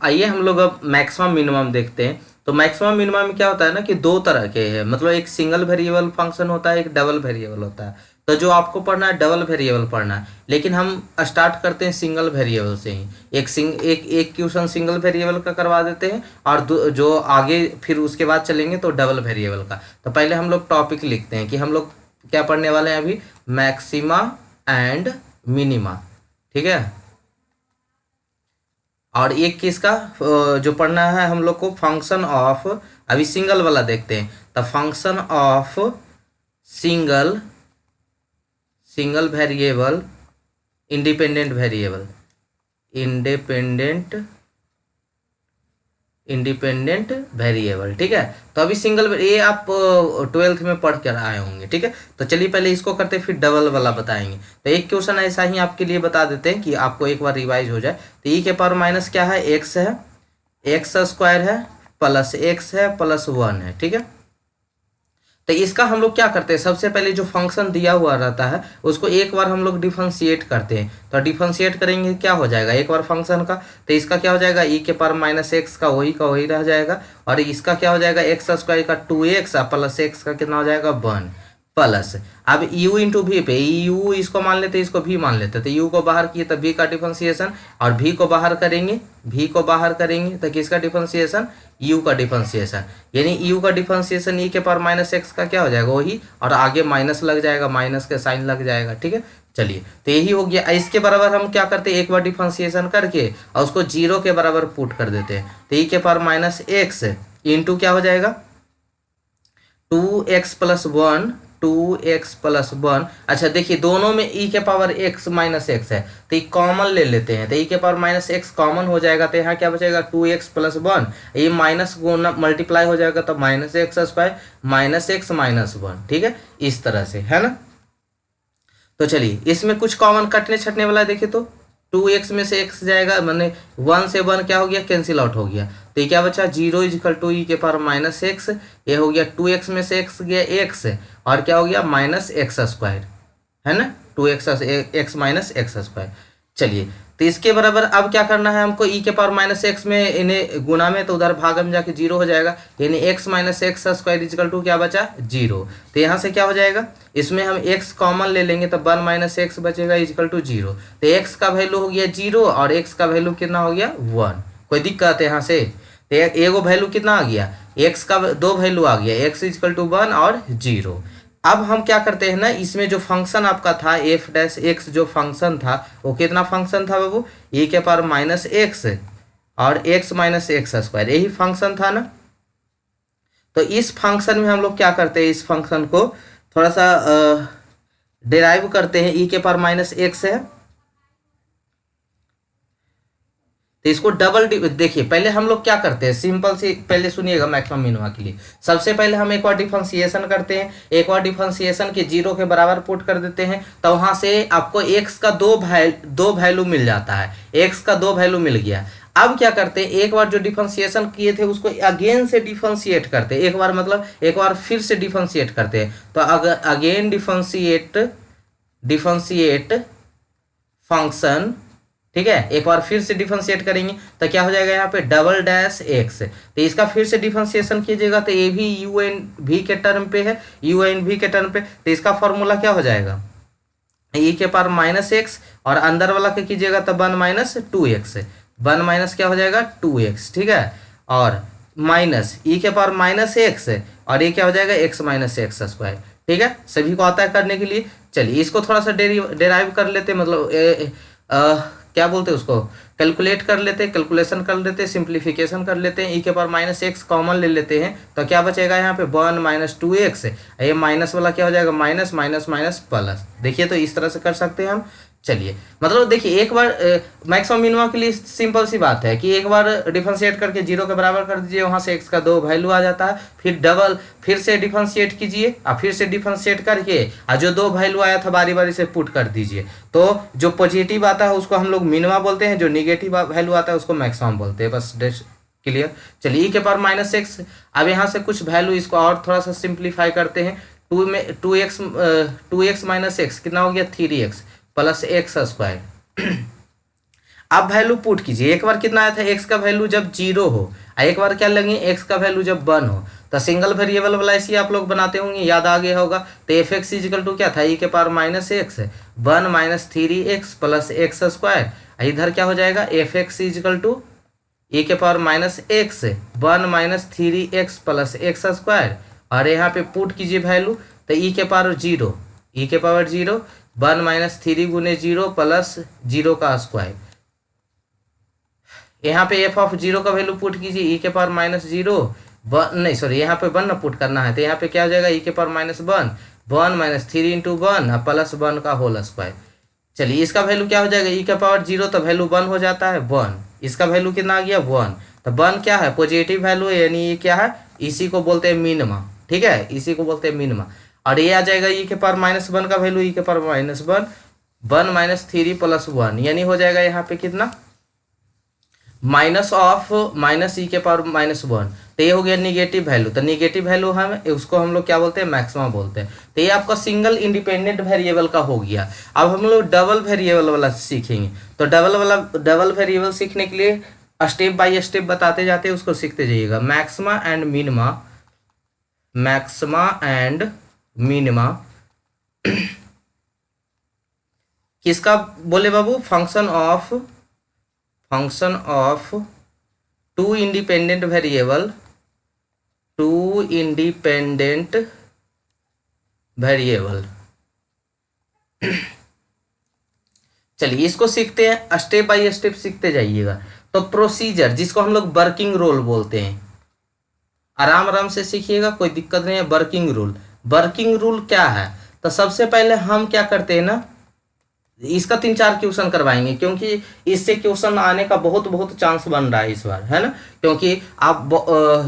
आइए हम लोग अब मैक्सिमम मिनिमम देखते हैं। तो मैक्सिमम मिनिमम में क्या होता है ना कि दो तरह के हैं, मतलब एक सिंगल वेरिएबल फंक्शन होता है, एक डबल वेरिएबल होता है। तो जो आपको पढ़ना है डबल वेरिएबल पढ़ना है, लेकिन हम स्टार्ट करते हैं सिंगल वेरिएबल से ही। एक क्वेश्चन सिंगल वेरिएबल का करवा देते हैं, और जो आगे फिर उसके बाद चलेंगे तो डबल वेरिएबल का। तो पहले हम लोग टॉपिक लिखते हैं कि हम लोग क्या पढ़ने वाले हैं अभी, मैक्सिमा एंड मिनिमा, ठीक है। और एक किसका जो पढ़ना है हम लोग को, फंक्शन ऑफ, अभी सिंगल वाला देखते हैं। The function of single single variable independent variable, independent variable, ठीक है। तो अभी सिंगल ये आप 12th में पढ़ कर आए होंगे, ठीक है। तो चलिए पहले इसको करते फिर डबल वाला बताएंगे। तो एक क्वेश्चन ऐसा ही आपके लिए बता देते हैं कि आपको एक बार रिवाइज हो जाए। तो ई के पावर माइनस क्या है, एक्स है, एक्स स्क्वायर है, प्लस एक्स है, प्लस 1 है, ठीक है। तो इसका हम लोग क्या करते हैं, सबसे पहले जो फंक्शन दिया हुआ रहता है उसको एक बार हम लोग डिफरेंशिएट करते हैं। तो डिफरेंशिएट करेंगे क्या हो जाएगा, एक बार फंक्शन का, तो इसका क्या हो जाएगा, ई के पावर माइनस एक्स का वही रह जाएगा। और इसका क्या हो जाएगा, एक्स स्क्वायर का 2x प्लस एक्स का कितना हो जाएगा 1, प्लस अब u इंटू वी पे, u इसको मान लेते इसको v मान लेते, तो u को बाहर किए तो v का डिफरेंशिएशन, और v को बाहर करेंगे तो किसका डिफरेंशिएशन, u का डिफरेंशिएशन। यानी u का डिफरेंशिएशन e के पावर माइनस एक्स का क्या हो जाएगा वही, और आगे माइनस लग जाएगा, माइनस के साइन लग जाएगा, ठीक है। चलिए तो यही हो गया। इसके बराबर हम क्या करते हैं, एक बार डिफरेंशिएशन करके और उसको 0 के बराबर पुट कर देते हैं। तो e के पावर माइनस एक्स इंटू क्या हो जाएगा, 2x प्लस 1, 2x प्लस 1। अच्छा देखिए दोनों में e के पावर x माइनस एक्स है, तो ये कॉमन ले लेते हैं। तो e के पावर माइनस एक्स कॉमन हो जाएगा, तो यहाँ क्या बचेगा 2x प्लस 1, ये माइनस गुना मल्टीप्लाई हो जाएगा तो minus X square minus x minus 1, ठीक है, इस तरह से है ना। तो चलिए इसमें कुछ कॉमन कटने छटने वाला है, देखिए तो 2x में से x जाएगा, मैंने 1 से 1 क्या हो गया, कैंसिल आउट हो गया। तो ये क्या बचा, 0 इजिकल टू ई के पावर माइनस एक्स, ये हो गया 2x में से x गया x, और क्या हो गया माइनस एक्स स्क्वायर, है ना, 2x x minus X square. चलिए तो इसके बराबर अब क्या करना है हमको, ई के पावर माइनस एक्स में इन्हें गुना में, तो उधर भाग में जाके 0 हो जाएगा, यानी x minus X square equal to क्या बचा 0। तो यहाँ से क्या हो जाएगा, इसमें हम x कॉमन ले लेंगे तो 1 माइनस एक्स बचेगा इजिकल टू 0। तो x का वैल्यू हो गया 0 और x का वैल्यू कितना हो गया 1। कोई दिक्कत है यहाँ से, तो एगो वैल्यू कितना आ गया, x का दो वैल्यू आ गया, x इजिकल टू 1 और 0। अब हम क्या करते हैं ना, इसमें जो फंक्शन आपका था एफ डैश एक्स, जो फंक्शन था वो कितना फंक्शन था बाबू, e के पावर माइनस एक्स और x माइनस एक्स स्क्वायर, यही फंक्शन था ना। तो इस फंक्शन में हम लोग क्या करते हैं, इस फंक्शन को थोड़ा सा डिराइव करते हैं, e के पावर माइनस एक्स है, तो इसको डबल देखिए पहले हम लोग क्या करते हैं, सिंपल सी पहले सुनिएगा मैक्सिमम मिनिमा के लिए। सबसे पहले हम एक बार डिफरेंशिएशन करते हैं, एक बार डिफरेंशिएशन के 0 के बराबर पुट कर देते हैं, तो वहां से आपको x का दो वैल्यू मिल जाता है, x का दो वैल्यू मिल गया। अब क्या करते हैं, एक बार जो डिफरेंशिएशन किए थे उसको अगेन से डिफरेंशिएट करते हैं, एक बार मतलब एक बार फिर से डिफरेंशिएट करते हैं। तो अगर अगेन डिफरेंशिएट फंक्शन, ठीक है, एक बार फिर से डिफरेंशिएट करेंगे तो क्या हो जाएगा यहाँ पे डबल डैश एक्स। तो इसका फिर से डिफरेंशिएशन कीजिएगा तो ये भी यू एन वी के टर्म पे है, यू एन वी के टर्म पे, तो इसका फॉर्मूला क्या हो जाएगा, ई के पावर माइनस एक्स, और अंदर वाला क्या कीजिएगा तो 1 माइनस 2x, 1 माइनस क्या हो जाएगा 2x, ठीक है, और माइनस ई के पावर माइनस एक्स, और ये क्या हो जाएगा x माइनस एक्स स्क्वायर, ठीक है। सभी को आता है करने के लिए। चलिए इसको थोड़ा सा डेराइव कर लेते, मतलब क्या बोलते हैं उसको, कैलकुलेट कर लेते हैं, कैलकुलेशन कर लेते हैं, सिंप्लीफिकेशन कर लेते हैं। ई के पावर माइनस एक्स कॉमन ले लेते हैं, तो क्या बचेगा यहाँ पे 1 माइनस 2x, ये माइनस वाला क्या हो जाएगा माइनस माइनस माइनस प्लस। देखिए तो इस तरह से कर सकते हैं हम। चलिए मतलब देखिए एक बार मैक्सिमम मिनिमा के लिए सिंपल सी बात है कि एक बार डिफरेंशिएट करके 0 के बराबर कर दीजिए, वहां से x का दो वैल्यू आ जाता है, फिर डबल फिर से डिफरेंशिएट कीजिए और फिर से डिफरेंशिएट करके और जो दो वैल्यू आया था बारी बारी से पुट कर दीजिए। तो जो पॉजिटिव आता है उसको हम लोग मिनिमा बोलते हैं, जो निगेटिव वैल्यू आता है उसको मैक्सिमम बोलते हैं। बस क्लियर। चलिए e के पावर माइनस एक्स, अब यहाँ से कुछ वैल्यू इसको और थोड़ा सा सिंप्लीफाई करते हैं। 2x माइनस एक्स कितना हो गया 3x प्लस एक्स स्क्वायर। अब वैल्यू पुट कीजिए, एक बार कितना आया था एक्स का वैल्यू जब 0 हो, और एक बार क्या लगे एक्स का वैल्यू जब 1 हो। तो सिंगल वेरिएबल वाला ऐसे आप लोग बनाते होंगे, याद आ गया होगा। तो एफ एक्स इजिकल टू क्या था, ई के power minus x 1 minus 3x plus x square. इधर क्या हो जाएगा, एफ एक्स इजिकल टू ई के power minus x 1 minus 3x plus x square, और यहाँ पे पुट कीजिए वैल्यू। तो ई के पावर 0, ई के पावर 0 1 माइनस 3 गुने 0 प्लस 0 का स्क्वायर। यहाँ पे एफ ऑफ 0 का वैल्यू पुट कीजिए, ई के पावर माइनस 0 नहीं सॉरी यहाँ पे 1 ना पुट करना है। तो यहाँ पे क्या हो जाएगा, ई के power minus 1 minus 3 into 1 plus 1 का होल स्क्वायर। चलिए इसका वैल्यू क्या हो जाएगा, ई का पावर 0 तो वैल्यू 1 हो जाता है 1, इसका वैल्यू कितना आ गया 1। तो 1 क्या है, पॉजिटिव वैल्यू है, यानी ये क्या है, इसी को बोलते हैं मिनिमा। ठीक है, इसी को बोलते हैं मिनिमा। और ये आ जाएगा ई के पावर माइनस 1 का वैल्यू, ई के पावर माइनस 1 माइनस 3 प्लस 1, यानी हो जाएगा यहाँ पे कितना, माइनस ऑफ माइनस ई के पावर माइनस 1। तो ये हो गया निगेटिव वैल्यू। तो निगेटिव वैल्यू हम उसको हम लोग क्या बोलते हैं, मैक्सिमा बोलते हैं। तो ये आपका सिंगल इंडिपेंडेंट वेरिएबल का हो गया। अब हम लोग डबल वेरिएबल वाला सीखेंगे। तो डबल वेरिएबल सीखने के लिए स्टेप बाय स्टेप बताते जाते हैं, उसको सीखते जाइएगा। Maxima and minima, maxima and minima किसका बोले बाबू, function of two independent variable, two independent variable. चलिए इसको सीखते हैं, स्टेप बाय स्टेप सीखते जाइएगा। तो प्रोसीजर जिसको हम लोग वर्किंग रूल बोलते हैं, आराम आराम से सीखिएगा, कोई दिक्कत नहीं है। वर्किंग रूल क्या है, तो सबसे पहले हम क्या करते हैं ना, इसका 3-4 क्वेश्चन करवाएंगे, क्योंकि इससे क्वेश्चन आने का बहुत चांस बन रहा है इस बार, है ना। क्योंकि आप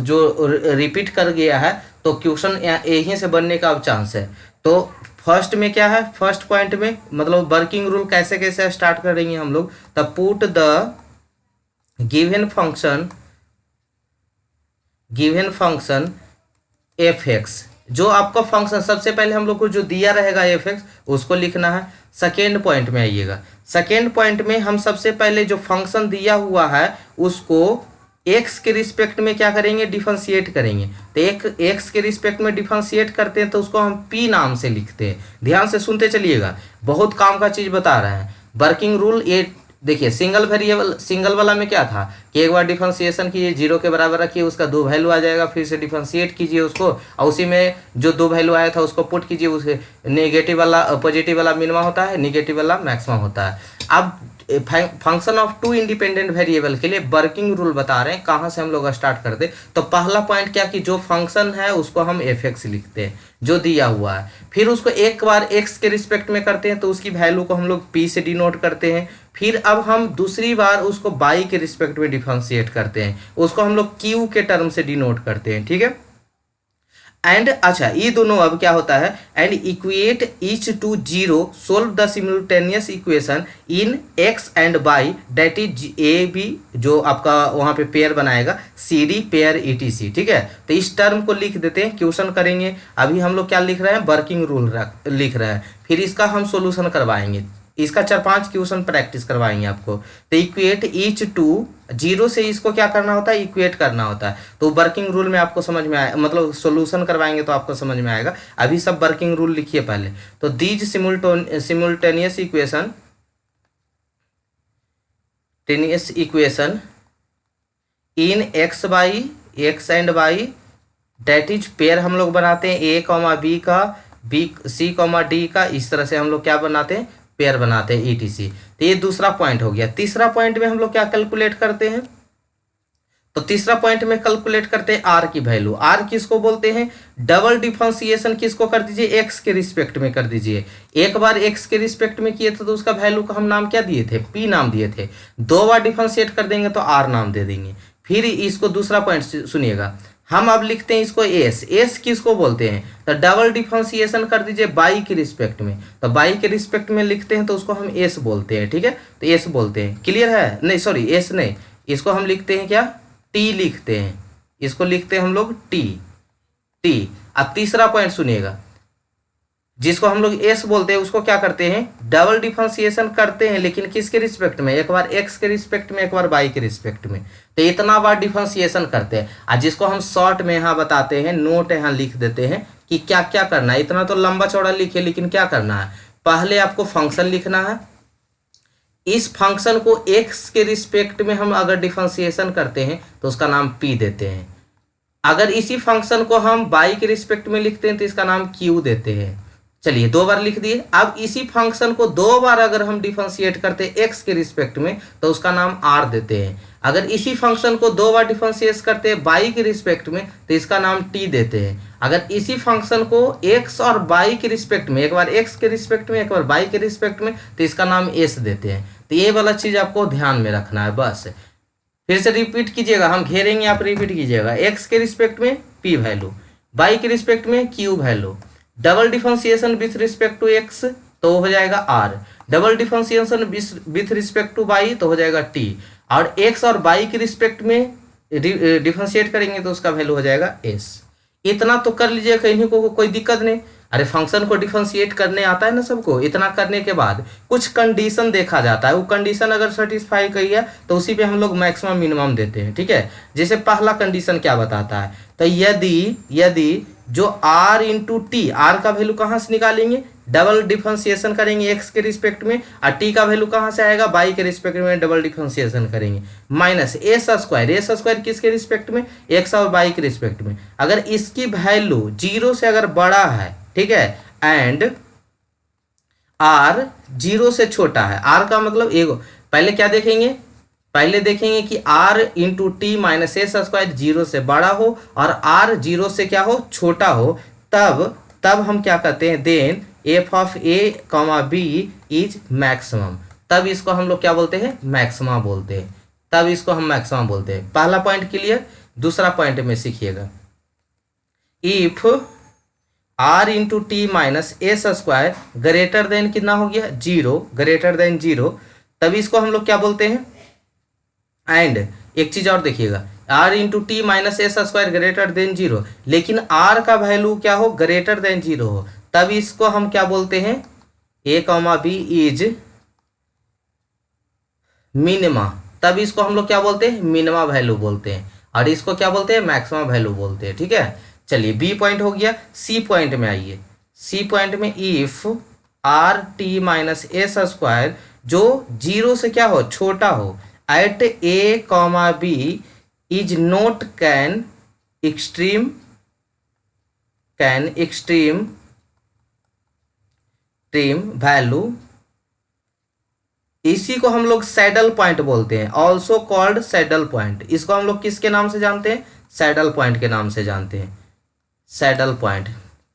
जो रिपीट कर गया है तो क्वेश्चन यहीं से बनने का अब चांस है। तो फर्स्ट में क्या है, फर्स्ट पॉइंट में मतलब वर्किंग रूल कैसे कैसे स्टार्ट करेंगे हम लोग। तब put the given function F x, जो आपका फंक्शन सबसे पहले हम लोग को जो दिया रहेगा एफ एक्स, उसको लिखना है। सेकेंड पॉइंट में आइएगा, सेकेंड पॉइंट में हम सबसे पहले जो फंक्शन दिया हुआ है उसको एक्स के रिस्पेक्ट में क्या करेंगे, डिफरेंशिएट करेंगे। तो एक एक्स के रिस्पेक्ट में डिफरेंशिएट करते हैं तो उसको हम पी नाम से लिखते हैं। ध्यान से सुनते चलिएगा, बहुत काम का चीज़ बता रहे हैं। वर्किंग रूल ये देखिए, सिंगल वाला में क्या था कि एक बार डिफरेंशिएशन कीजिए, 0 के बराबर रखिए, उसका 2 वैल्यू आ जाएगा, फिर से डिफरेंशिएट कीजिए उसको, और उसी में जो 2 वैल्यू आया था उसको पुट कीजिए। उसे नेगेटिव वाला पॉजिटिव वाला मिनिमा होता है, नेगेटिव वाला मैक्सिमम होता है। अब function of two independent variable के लिए वर्किंग रूल बता रहे हैं, कहाँ से हम लोग स्टार्ट करते। तो पहला पॉइंट क्या कि जो फंक्शन है उसको हम एफ एक्स लिखते हैं जो दिया हुआ है, फिर उसको एक बार एक्स के रिस्पेक्ट में करते हैं तो उसकी वैल्यू को हम लोग पी से डिनोट करते हैं। फिर अब हम दूसरी बार उसको बाई के रिस्पेक्ट में डिफरेंशिएट करते हैं, उसको हम लोग क्यू के टर्म से डिनोट करते हैं। ठीक है, एंड अच्छा ये दोनों अब क्या होता है, and equate each to 0, solve the simultaneous equation in X and Y, that is A B, जो आपका वहाँ पे पेयर बनाएगा, C D pair E T C. ठीक है, तो इस टर्म को लिख देते हैं, क्वेश्चन करेंगे। अभी हम लोग क्या लिख रहे हैं, वर्किंग रूल लिख रहे हैं, फिर इसका हम सोल्यूशन करवाएंगे। इसका 4-5 क्वेश्चन प्रैक्टिस करवाएंगे आपको। तो इक्वेट ईच टू 0 से इसको क्या करना होता है, इक्वेट करना होता है। तो वर्किंग रूल में आपको समझ में आए, मतलब सॉल्यूशन करवाएंगे तो आपको समझ में आएगा। अभी सब वर्किंग रूल लिखिए पहले। तो these simultaneous equation in X and Y, that is pair हम लोग बनाते हैं ए कॉमा बी का, बी सी कॉमा डी का, इस तरह से हम लोग क्या बनाते हैं, पेयर बनाते हैं ईटीसी। तो ये दूसरा पॉइंट हो गया। तीसरा पॉइंट में हम लोग क्या कैलकुलेट करते हैं, तो तीसरा पॉइंट में कैलकुलेट करते हैं आर की वैल्यू। आर किसको बोलते हैं, डबल डिफरेंशिएशन किसको कर दीजिए, एक्स के रिस्पेक्ट में कर दीजिए। एक बार एक्स के रिस्पेक्ट में किए थे तो उसका वैल्यू को हम नाम क्या दिए थे, पी नाम दिए थे। 2 बार डिफरेंशिएट कर देंगे तो आर नाम दे देंगे। फिर इसको दूसरा पॉइंट सुनिएगा, हम अब लिखते हैं इसको एस किसको बोलते हैं, तो डबल डिफरेंशिएशन कर दीजिए बाई के रिस्पेक्ट में। तो बाई के रिस्पेक्ट में लिखते हैं तो उसको हम एस बोलते हैं। ठीक है, तो एस बोलते हैं, क्लियर है, नहीं सॉरी एस नहीं, इसको हम लिखते हैं क्या, टी लिखते हैं, इसको लिखते हैं हम लोग टी। अब तीसरा पॉइंट सुनिएगा, जिसको हम लोग एस बोलते हैं उसको क्या करते हैं, डबल डिफरेंशिएशन करते हैं, लेकिन किसके रिस्पेक्ट में, एक बार एक्स के रिस्पेक्ट में, एक बार वाई के रिस्पेक्ट में। तो इतना बार डिफरेंशिएशन करते हैं, और जिसको हम शॉर्ट में यहाँ बताते हैं, नोट यहाँ लिख देते हैं कि क्या क्या करना है। इतना तो लंबा चौड़ा लिखे, लेकिन क्या करना है, पहले आपको फंक्शन लिखना है। इस फंक्शन को एक्स के रिस्पेक्ट में हम अगर डिफरेंशिएशन करते हैं तो उसका नाम पी देते हैं। अगर इसी फंक्शन को हम वाई के रिस्पेक्ट में लिखते हैं तो इसका नाम क्यू देते हैं। चलिए 2 बार लिख दिए। अब इसी फंक्शन को 2 बार अगर हम डिफरेंशिएट करते हैं एक्स के रिस्पेक्ट में तो उसका नाम आर देते हैं। अगर इसी फंक्शन को 2 बार डिफरेंशिएट करते हैं वाई के रिस्पेक्ट में तो इसका नाम टी देते हैं। अगर इसी फंक्शन को एक्स और वाई के रिस्पेक्ट में, एक बार एक्स के रिस्पेक्ट में, एक बार वाई के रिस्पेक्ट में, तो इसका नाम एस देते हैं। तो ये वाला चीज आपको ध्यान में रखना है बस। फिर से रिपीट कीजिएगा, हम घेरेंगे, आप रिपीट कीजिएगा। एक्स के रिस्पेक्ट में पी वैल्यू, वाई के रिस्पेक्ट में Q value, double differentiation with respect to X तो हो जाएगा R, double differentiation with respect to Y तो हो जाएगा टी, और एक्स और वाई के रिस्पेक्ट में डिफरेंशिएट करेंगे तो उसका वैल्यू हो जाएगा एस। इतना तो कर लीजिए, कहीं को कोई दिक्कत नहीं। अरे फंक्शन को डिफरेंशिएट करने आता है ना सबको। इतना करने के बाद कुछ कंडीशन देखा जाता है, वो कंडीशन अगर सेटिस्फाई करी है तो उसी पे हम लोग मैक्सिमम मिनिमम देते हैं, ठीक है। जैसे पहला कंडीशन क्या बताता है, तो यदि जो r इंटू टी, आर का वैल्यू कहाँ से निकालेंगे, डबल डिफरेंशिएशन करेंगे एक्स के रिस्पेक्ट में, और टी का वैल्यू कहाँ से आएगा, वाई के रिस्पेक्ट में डबल डिफरेंशिएशन करेंगे, माइनस एस स्क्वायर किसके रिस्पेक्ट में, एक्स और वाई के रिस्पेक्ट में। अगर इसकी वैल्यू 0 से अगर बड़ा है, ठीक है, एंड आर 0 से छोटा है, आर का मतलब एगो, पहले क्या देखेंगे, पहले देखेंगे कि r into T minus S square 0 से बड़ा हो और r 0 से क्या हो, छोटा हो, तब हम क्या करते हैं, then F of A comma B is maximum, तब इसको हम लोग क्या बोलते हैं, मैक्सिमा बोलते हैं, तब इसको हम मैक्सिमा बोलते हैं। पहला पॉइंट क्लियर। दूसरा पॉइंट में सीखिएगा, if r into T minus S square greater than कितना हो गया, 0, ग्रेटर देन 0, तब इसको हम लोग क्या बोलते हैं, एंड एक चीज और देखिएगा, r into T minus S square greater then 0, लेकिन r का वैल्यू क्या हो, ग्रेटर देन 0 हो, तब इसको हम क्या बोलते हैं, a comma B is minima, तब इसको हम लोग क्या बोलते हैं, मिनिमा वैल्यू बोलते हैं, और इसको क्या बोलते हैं, मैक्सिमा वैल्यू बोलते हैं, ठीक है। चलिए बी पॉइंट हो गया। सी पॉइंट में आइए। सी पॉइंट में if R T minus S square जो 0 से क्या हो, छोटा हो, at A comma B is not can extreme value, इसी को हम लोग सैडल पॉइंट बोलते हैं, ऑल्सो कॉल्ड सैडल पॉइंट। इसको हम लोग किसके नाम से जानते हैं, सैडल पॉइंट के नाम से जानते हैं। सैडल पॉइंट,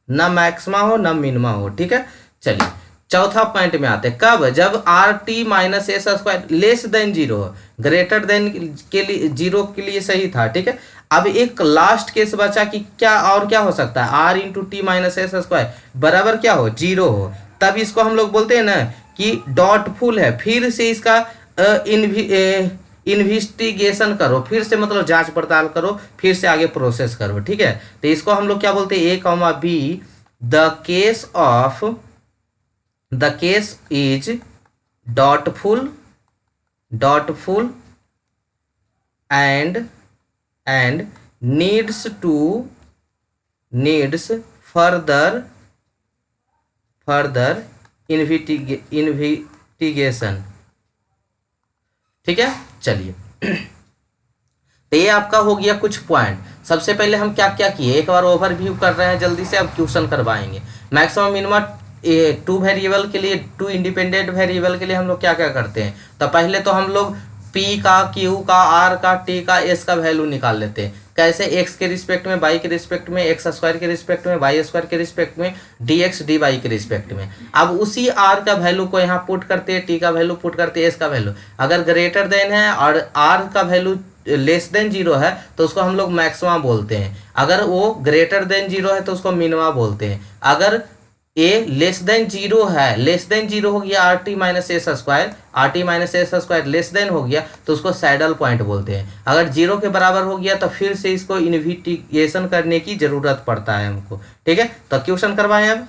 ना मैक्सिमा हो ना मिनिमा हो, ठीक है। चलिए चौथा पॉइंट में आते हैं, कब, जब are T minus S square less than 0 हो, ग्रेटर देन के लिए 0 के लिए सही था, ठीक है। अब एक लास्ट केस बचा कि क्या और क्या हो सकता है, R into T minus S square बराबर क्या हो, 0 हो, तब इसको हम लोग बोलते हैं ना कि डॉटफुल है, फिर से इसका इन्वेस्टिगेशन करो, फिर से मतलब जांच पड़ताल करो, फिर से आगे प्रोसेस करो, ठीक है। तो इसको हम लोग क्या बोलते हैं, A comma B, the case is doubtful and needs further investigation, ठीक है। चलिए तो ये आपका हो गया कुछ पॉइंट। सबसे पहले हम क्या क्या किए, एक बार ओवरव्यू कर रहे हैं जल्दी से, अब क्वेश्चन करवाएंगे। मैक्सिमम मिनिमम 2 वेरिएबल के लिए, 2 इंडिपेंडेंट वेरिएबल के लिए हम लोग क्या क्या करते हैं, तो पहले तो हम लोग p का, q का, r का, t का, s का वैल्यू निकाल लेते हैं। कैसे, x के रिस्पेक्ट में, y के रिस्पेक्ट में, x स्क्वायर के रिस्पेक्ट में, y स्क्वायर के रिस्पेक्ट में, dx dy के रिस्पेक्ट में। अब उसी r का वैल्यू को यहाँ पुट करते हैं, t का वैल्यू पुट करते हैं, s का वैल्यू अगर ग्रेटर देन है और r का वैल्यू लेस देन 0 है तो उसको हम लोग मैक्सिमा बोलते हैं, अगर वो ग्रेटर देन 0 है तो उसको मिनिमा बोलते हैं। अगर a लेस देन 0 है, लेस देन 0 हो गया are T minus S square less than हो गया तो उसको सैडल पॉइंट बोलते हैं। अगर 0 के बराबर हो गया तो फिर से इसको इन्वेस्टिगेशन करने की जरूरत पड़ता है हमको, ठीक है। तो क्वेश्चन करवाएं अब।